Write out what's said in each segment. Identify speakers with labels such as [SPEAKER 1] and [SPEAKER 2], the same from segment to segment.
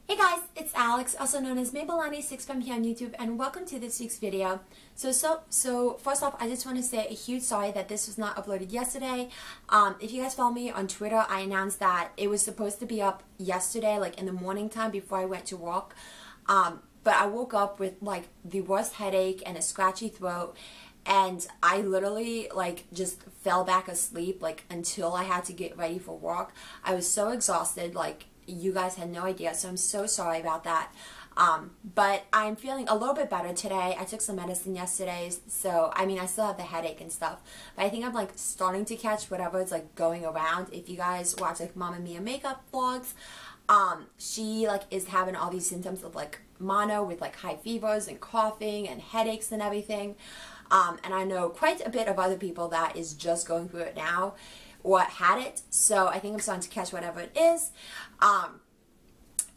[SPEAKER 1] Hey guys, it's Alex, also known as Maybellani6 from here on YouTube, and welcome to this week's video. So first off, I just want to say a huge sorry that this was not uploaded yesterday. If you guys follow me on Twitter, I announced that it was supposed to be up yesterday, like in the morning time before I went to work. But I woke up with like the worst headache and a scratchy throat, and I literally like just fell back asleep like until I had to get ready for work. I was so exhausted, like you guys had no idea, so I'm so sorry about that. But I'm feeling a little bit better today. I took some medicine yesterday, so I mean I still have the headache and stuff, but I think I'm like starting to catch whatever is like going around. If you guys watch like Mamma Mia makeup vlogs, she like is having all these symptoms of like mono with like high fevers and coughing and headaches and everything. And I know quite a bit of other people that is just going through it now or had it, so I think I'm starting to catch whatever it is.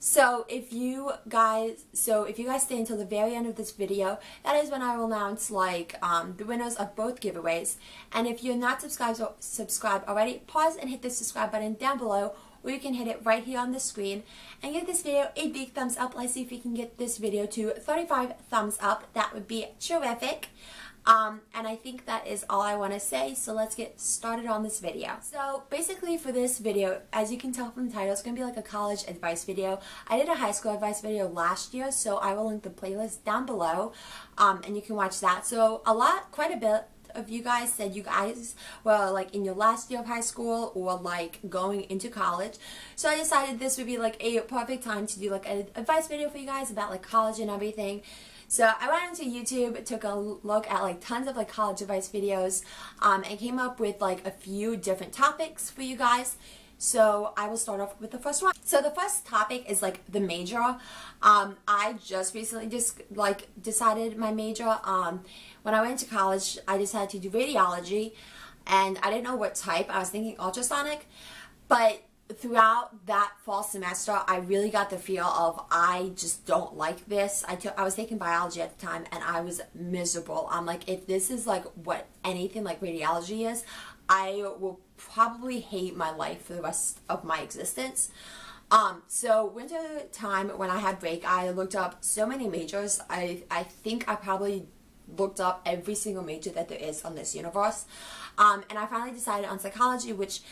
[SPEAKER 1] So if you guys stay until the very end of this video, that is when I will announce like the winners of both giveaways. And if you're not subscribed already, pause and hit the subscribe button down below, or you can hit it right here on the screen and give this video a big thumbs up. Let's see if we can get this video to 35 thumbs up. That would be terrific. And I think that is all I want to say, so let's get started on this video. So basically for this video, as you can tell from the title, it's going to be like a college advice video. I did a high school advice video last year, so I will link the playlist down below, and you can watch that. So quite a bit of you guys said you guys were like in your last year of high school or like going into college, so I decided this would be like a perfect time to do like an advice video for you guys about like college and everything. So I went into YouTube, took a look at like tons of like college advice videos, and came up with like a few different topics for you guys. So I will start off with the first one. So the first topic is like the major. I just recently decided my major. When I went to college, I decided to do radiology, and I didn't know what type. I was thinking ultrasonic, but throughout that fall semester, I really got the feel of I just don't like this. I was taking biology at the time, and I was miserable. I'm like, if this is like what anything like radiology is, I will probably hate my life for the rest of my existence. So winter time when I had break, I looked up so many majors. I think I probably looked up every single major that there is on this universe. And I finally decided on psychology, which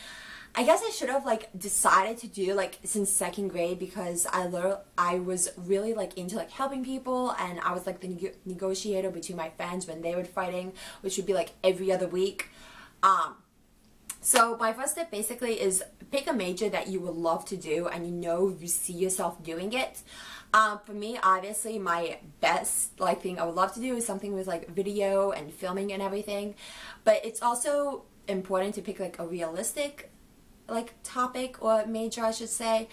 [SPEAKER 1] I guess I should have like decided to do like since second grade, because I was really like into like helping people, and I was like the negotiator between my friends when they were fighting, which would be like every other week. So my first step basically is pick a major that you would love to do and you see yourself doing it. For me, obviously my best like thing I would love to do is something with like video and filming and everything, but it's also important to pick like a realistic like topic or major, I should say.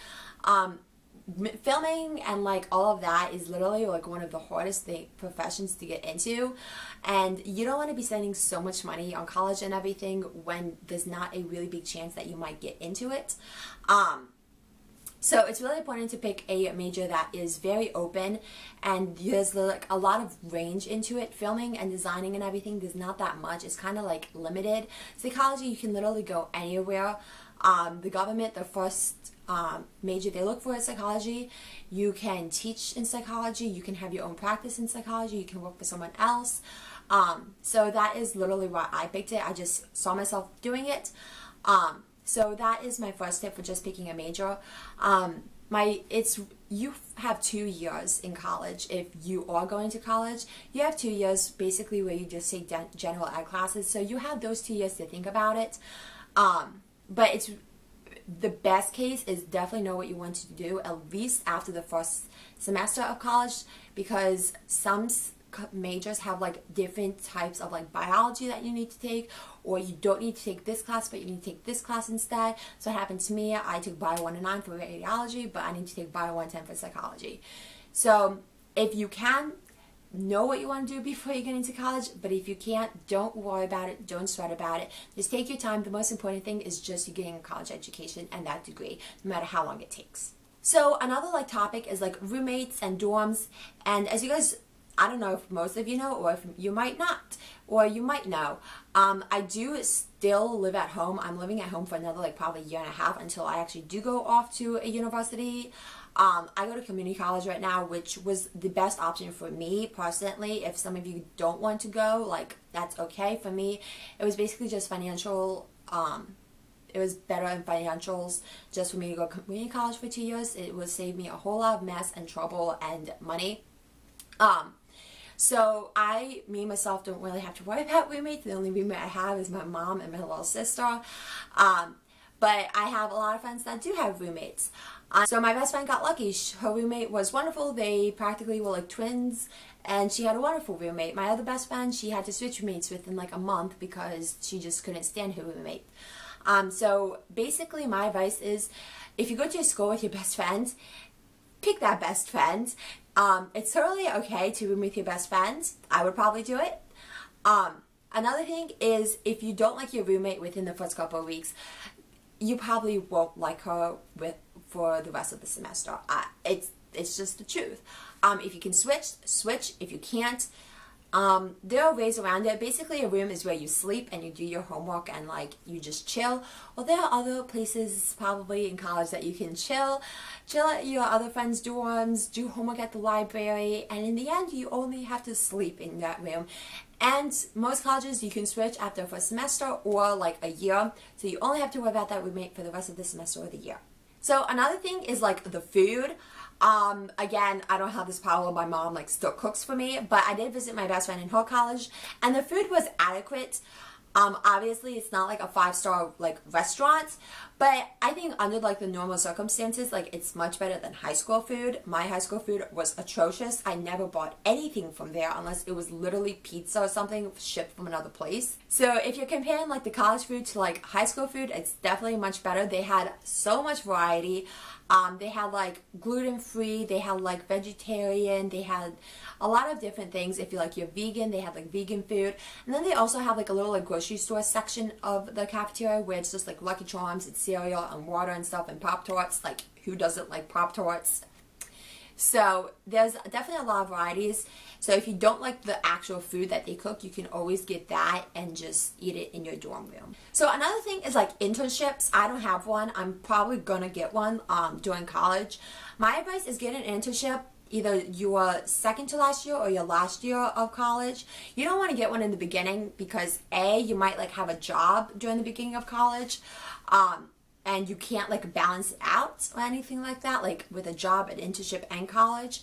[SPEAKER 1] Filming and like all of that is literally like one of the hardest professions to get into, and you don't want to be spending so much money on college and everything when there's not a really big chance that you might get into it. So it's really important to pick a major that is very open and there's like a lot of range into it. Filming and designing and everything, there's not that much. It's kind of like limited. Psychology, you can literally go anywhere. The government, the first major they look for is psychology. You can teach in psychology, you can have your own practice in psychology, you can work for someone else. So that is literally why I picked it. I just saw myself doing it. So that is my first tip for just picking a major. You have 2 years in college. If you are going to college, you have 2 years basically where you just take general ed classes. So you have those 2 years to think about it. But it's the best case is definitely know what you want to do at least after the first semester of college, because some majors have like different types of like biology that you need to take, or you don't need to take this class but you need to take this class instead. So it happened to me. I took Bio 109 for radiology, but I need to take Bio 110 for psychology. So if you can, know what you want to do before you get into college, but if you can't, don't worry about it, don't sweat about it, just take your time. The most important thing is just you getting a college education and that degree, no matter how long it takes. So another like topic is like roommates and dorms, and as you guys, I don't know if most of you know, or if you might not, or you might know, I do still live at home. I'm living at home for another like probably 1.5 years until I actually do go off to a university. I go to community college right now, which was the best option for me personally. If some of you don't want to go, like, that's okay. For me, it was basically just financial, it was better in financials just for me to go community college for 2 years. It would save me a whole lot of mess and trouble and money. So me myself don't really have to worry about roommates. The only roommate I have is my mom and my little sister. But I have a lot of friends that do have roommates. So my best friend got lucky. Her roommate was wonderful. They practically were like twins, and she had a wonderful roommate. My other best friend, she had to switch roommates within like a month because she just couldn't stand her roommate. So basically my advice is, if you go to a school with your best friend, pick that best friend. It's totally okay to room with your best friend. I would probably do it. Another thing is, if you don't like your roommate within the first couple of weeks, you probably won't like her for the rest of the semester. It's just the truth. If you can switch. If you can't, there are ways around it. Basically, a room is where you sleep and you do your homework and like you just chill. Well, there are other places probably in college that you can chill at your other friends' dorms, do homework at the library, and in the end, you only have to sleep in that room. And most colleges, you can switch after the first semester or like a year, so you only have to worry about that roommate for the rest of the semester or the year. So another thing is like the food. Again, I don't have this power. My mom like still cooks for me, but I did visit my best friend in her college, and the food was adequate. Obviously it's not like a 5-star like restaurant, but I think under like the normal circumstances, like it's much better than high school food. My high school food was atrocious. I never bought anything from there unless it was literally pizza or something shipped from another place. So if you're comparing like the college food to like high school food, it's definitely much better. They had so much variety. They had like gluten-free, they had like vegetarian, they had a lot of different things. If you're vegan, they had like vegan food. And then they also have like a little like grocery store section of the cafeteria where it's just like Lucky Charms and cereal and water and stuff and Pop-Tarts. Like, who doesn't like Pop-Tarts? So there's definitely a lot of varieties. So if you don't like the actual food that they cook, you can always get that and just eat it in your dorm room. So another thing is like internships. I don't have one. I'm probably gonna get one during college. My advice is get an internship either your second to last year or your last year of college. You don't want to get one in the beginning because A, you might like have a job during the beginning of college. And you can't like balance it out or anything like that, like with a job, an internship, and college.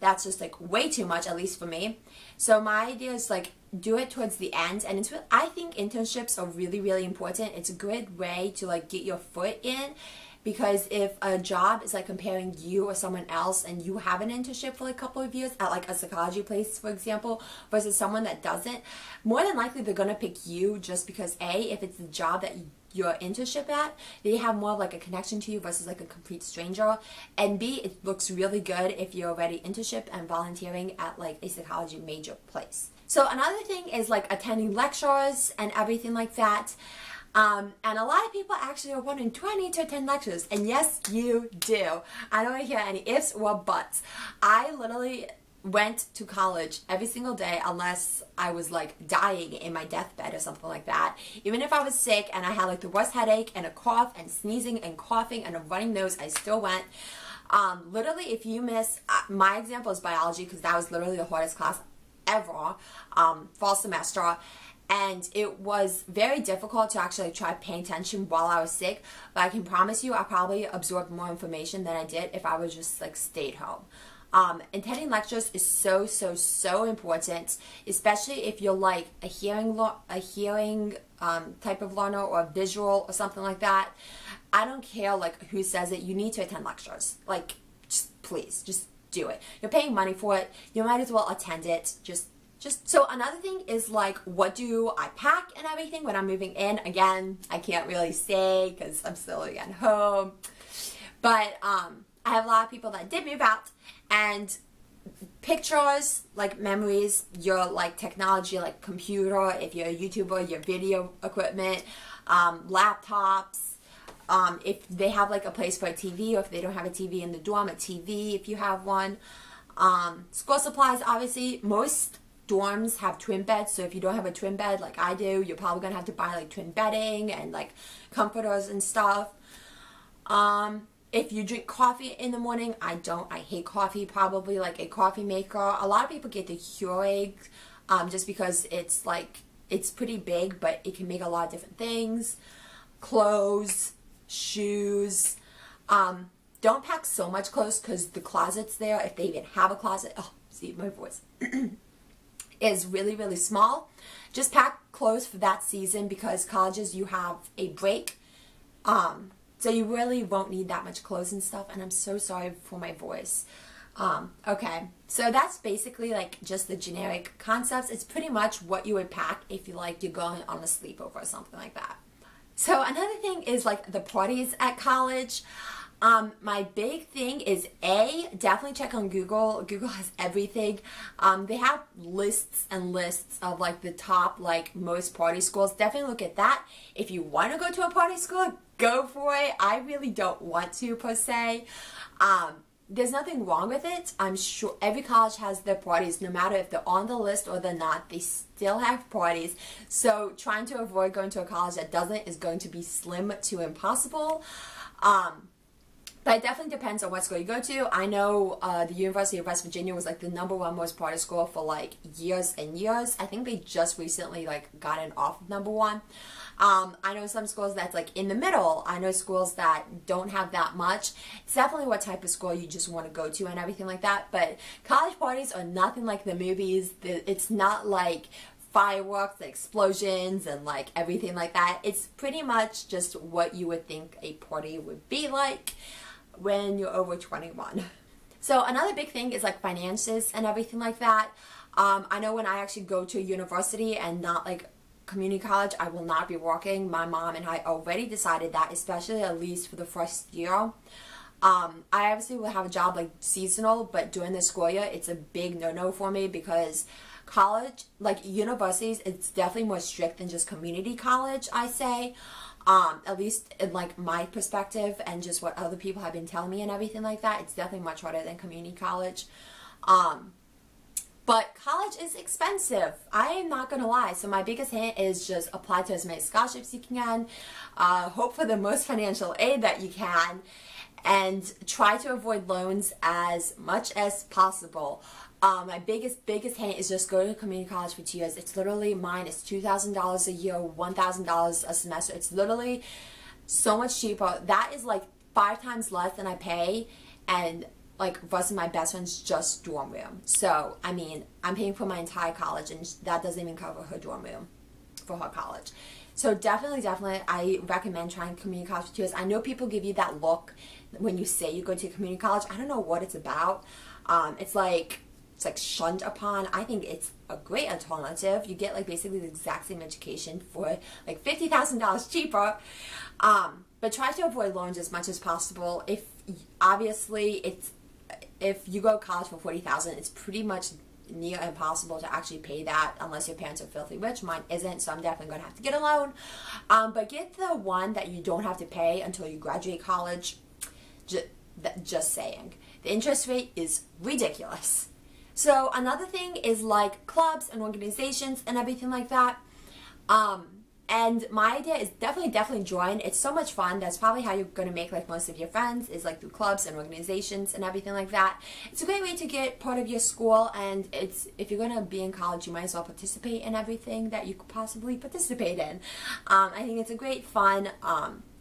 [SPEAKER 1] That's just like way too much, at least for me. So my idea is like do it towards the end, and I think internships are really, really important. It's a good way to like get your foot in, because if a job is like comparing you or someone else and you have an internship for like a couple of years at like a psychology place, for example, versus someone that doesn't, more than likely they're gonna pick you just because A, if it's the job that your internship at, they have more of like a connection to you versus like a complete stranger, and B, it looks really good if you're already internship and volunteering at like a psychology major place. So another thing is like attending lectures and everything like that. And a lot of people actually are wondering, do I need to attend lectures? And yes, you do. I don't want to hear any ifs or buts. I literally went to college every single day unless I was like dying in my deathbed or something like that. Even if I was sick and I had like the worst headache and a cough and sneezing and coughing and a running nose, I still went. Literally, if you miss, my example is biology, because that was literally the hardest class ever, fall semester. And it was very difficult to actually try paying attention while I was sick. But I can promise you I probably absorbed more information than I did if I was just like stayed home. Attending lectures is so important, especially if you're like a hearing type of learner or a visual or something like that. I don't care like who says it, you need to attend lectures. Like, please, just do it. You're paying money for it, you might as well attend it. So another thing is like, what do I pack and everything when I'm moving in? Again, I can't really say because I'm still at home. But I have a lot of people that did move out, and pictures, like memories, your like technology, like computer, if you're a YouTuber, your video equipment, laptops, if they have like a place for a TV, or if they don't have a TV in the dorm, a TV if you have one. School supplies, obviously, most dorms have twin beds, so if you don't have a twin bed like I do, you're probably gonna have to buy like twin bedding and like comforters and stuff. If you drink coffee in the morning, I don't. I hate coffee. Probably like a coffee maker. A lot of people get the Keurig just because it's like, it's pretty big, but it can make a lot of different things. Clothes, shoes. Don't pack so much clothes because the closet's there, if they even have a closet. Oh, see my voice. Is really, really small. Just pack clothes for that season because colleges, you have a break. So you really won't need that much clothes and stuff, and I'm so sorry for my voice. Okay, so that's basically like just the generic concepts. It's pretty much what you would pack if you like you're going on a sleepover or something like that. So another thing is like the parties at college. My big thing is definitely check on Google. Google has everything. They have lists and lists of like the top like most party schools. Definitely look at that. If you want to go to a party school, go for it. I really don't want to per se. There's nothing wrong with it. I'm sure every college has their parties, no matter if they're on the list or they're not, they still have parties. So trying to avoid going to a college that doesn't is going to be slim to impossible. But it definitely depends on what school you go to. I know the University of West Virginia was like the #1 most party school for like years and years. I think they just recently like gotten off of #1. I know some schools that's like in the middle. I know schools that don't have that much. It's definitely what type of school you just want to go to and everything like that. But college parties are nothing like the movies. It's not like fireworks, explosions, and like everything like that. It's pretty much just what you would think a party would be like when you're over 21. So another big thing is like finances and everything like that. I know when I actually go to a university and not like community college, I will not be working. My mom and I already decided that, especially at least for the first year. I obviously will have a job like seasonal, but during the school year, it's a big no-no for me because college, like universities, it's definitely more strict than just community college, I say. At least in like my perspective and just what other people have been telling me and everything like that, it's definitely much harder than community college. But college is expensive. I am not going to lie. So my biggest hint is just apply to as many scholarships you can. Hope for the most financial aid that you can. And try to avoid loans as much as possible. My biggest hint is just go to community college for 2 years. It's literally mine. It's $2,000 a year, $1,000 a semester. It's literally so much cheaper. That is like 5 times less than I pay, and like versus my best friend's just dorm room. So I mean, I'm paying for my entire college, and that doesn't even cover her dorm room for her college. So definitely, I recommend trying community college for 2 years. I know people give you that look when you say you go to community college. I don't know what it's about. It's like shunned upon. I think it's a great alternative. You get like basically the exact same education for like $50,000 cheaper. But try to avoid loans as much as possible. If you go to college for $40,000, it's pretty much near impossible to actually pay that unless your parents are filthy rich. Mine isn't, so I'm definitely going to have to get a loan. But get the one that you don't have to pay until you graduate college. Just saying. The interest rate is ridiculous. So another thing is like clubs and organizations and everything like that. And my idea is definitely join. It's so much fun. That's probably how you're going to make like most of your friends, is like through clubs and organizations and everything like that. It's a great way to get part of your school, and if you're going to be in college, you might as well participate in everything that you could possibly participate in. I think it's a great fun,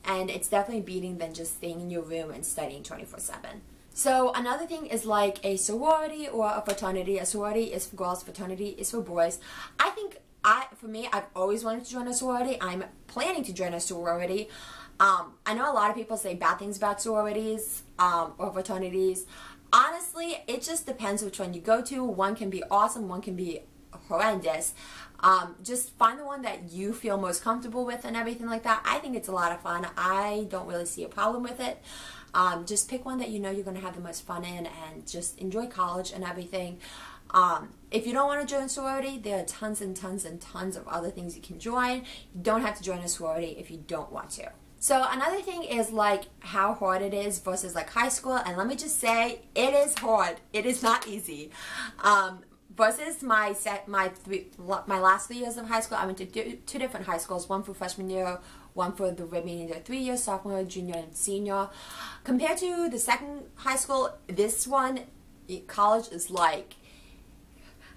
[SPEAKER 1] and it's definitely beating than just staying in your room and studying 24/7. So another thing is like a sorority or a fraternity. A sorority is for girls, fraternity is for boys. I think for me, I've always wanted to join a sorority. I'm planning to join a sorority. I know a lot of people say bad things about sororities or fraternities. Honestly, it just depends which one you go to. One can be awesome, one can be horrendous. Just find the one that you feel most comfortable with and everything like that. I think it's a lot of fun. I don't really see a problem with it. Just pick one that you know you're going to have the most fun in, and just enjoy college and everything. If you don't want to join a sorority, there are tons and tons and tons of other things you can join. You don't have to join a sorority if you don't want to. So another thing is like how hard it is versus like high school, and let me just say, it is hard. It is not easy. Versus my last 3 years of high school, I went to 2 different high schools, one for freshman year, one for the remaining 3 years, sophomore, junior, and senior. Compared to the second high school, this one, college is like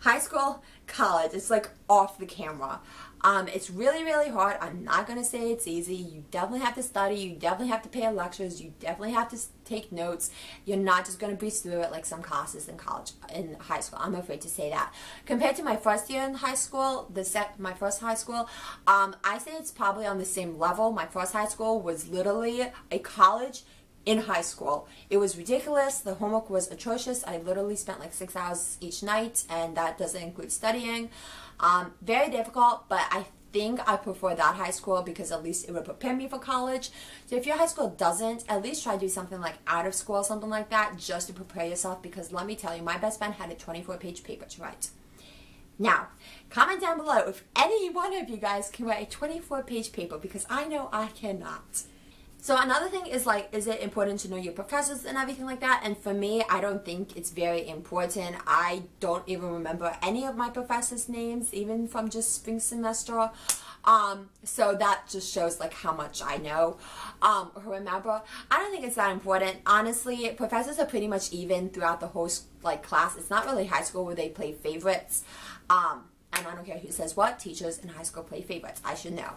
[SPEAKER 1] high school, college. It's like off the camera. It's really, really hard. I'm not going to say it's easy. You definitely have to study. You definitely have to pay lectures. You definitely have to take notes. You're not just going to breeze through it like some classes in college, in high school. I'm afraid to say that. Compared to my first year in high school, my first high school, I say it's probably on the same level. My first high school was literally a college in high school. It was ridiculous. The homework was atrocious. I literally spent like 6 hours each night, and that doesn't include studying. Very difficult, but I think I prefer that high school because at least it would prepare me for college. So if your high school doesn't, at least try to do something like out of school, something like that, just to prepare yourself, because let me tell you, my best friend had a 24-page paper to write. Now, comment down below if any one of you guys can write a 24-page paper, because I know I cannot. So another thing is like, is it important to know your professors and everything like that? And for me, I don't think it's very important. I don't even remember any of my professors' names, even from just spring semester. So that just shows like how much I know or remember. I don't think it's that important. Honestly, professors are pretty much even throughout the whole like class. It's not really high school where they play favorites. And I don't care who says what, teachers in high school play favorites. I should know.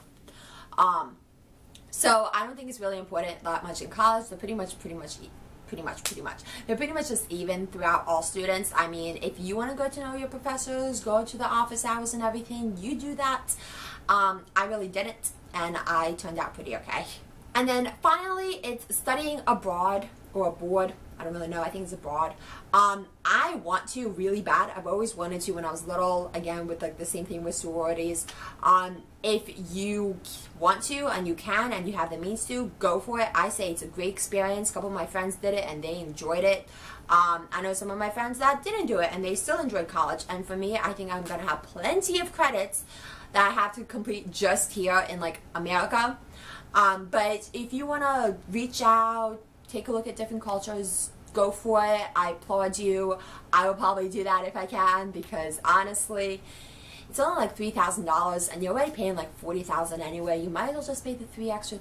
[SPEAKER 1] So I don't think it's really important that much in college. They're pretty much. They're pretty much just even throughout all students. I mean, if you want to go to know your professors, go to the office hours and everything, you do that. I really didn't, and I turned out pretty okay. And then finally, it's studying abroad or abroad. I don't really know. I think it's abroad. I want to really bad. I've always wanted to when I was little. Again, with like the same thing with sororities. If you want to and you can and you have the means to, go for it. I say it's a great experience. A couple of my friends did it and they enjoyed it. I know some of my friends that didn't do it and they still enjoyed college. And for me, I think I'm going to have plenty of credits that I have to complete just here in like America. But if you want to reach out, take a look at different cultures, go for it. I applaud you. I will probably do that if I can, because honestly, it's only like $3,000 and you're already paying like $40,000 anyway. You might as well just pay the $3,000 extra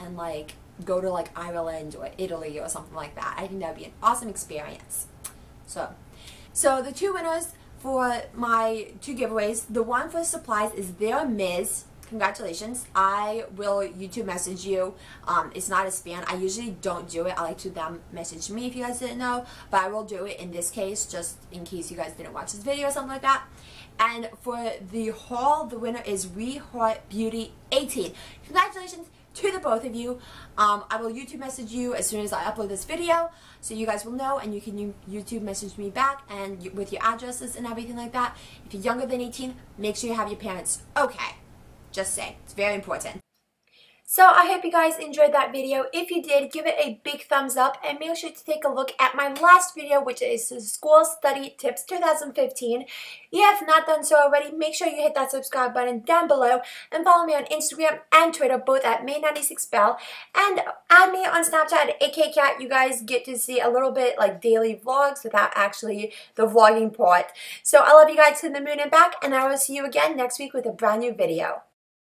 [SPEAKER 1] and like go to like Ireland or Italy or something like that. I think that would be an awesome experience. So the two winners for my two giveaways, the one for supplies is their Ms. Congratulations. I will YouTube message you. It's not a spam. I usually don't do it. I like to them message me if you guys didn't know, but I will do it in this case just in case you guys didn't watch this video or something like that. And for the haul, the winner is We Heart Beauty 18. Congratulations to the both of you. I will YouTube message you as soon as I upload this video, so you guys will know, and you can YouTube message me back and with your addresses and everything like that. If you're younger than 18, make sure you have your parents okay. Just say, it's very important. So I hope you guys enjoyed that video. If you did, give it a big thumbs up and make sure to take a look at my last video, which is School Study Tips 2015. If you have not done so already, make sure you hit that subscribe button down below and follow me on Instagram and Twitter, both at May96Belle, and add me on Snapchat at AKCat. You guys get to see a little bit like daily vlogs without actually the vlogging part. So I love you guys to the moon and back, and I will see you again next week with a brand new video.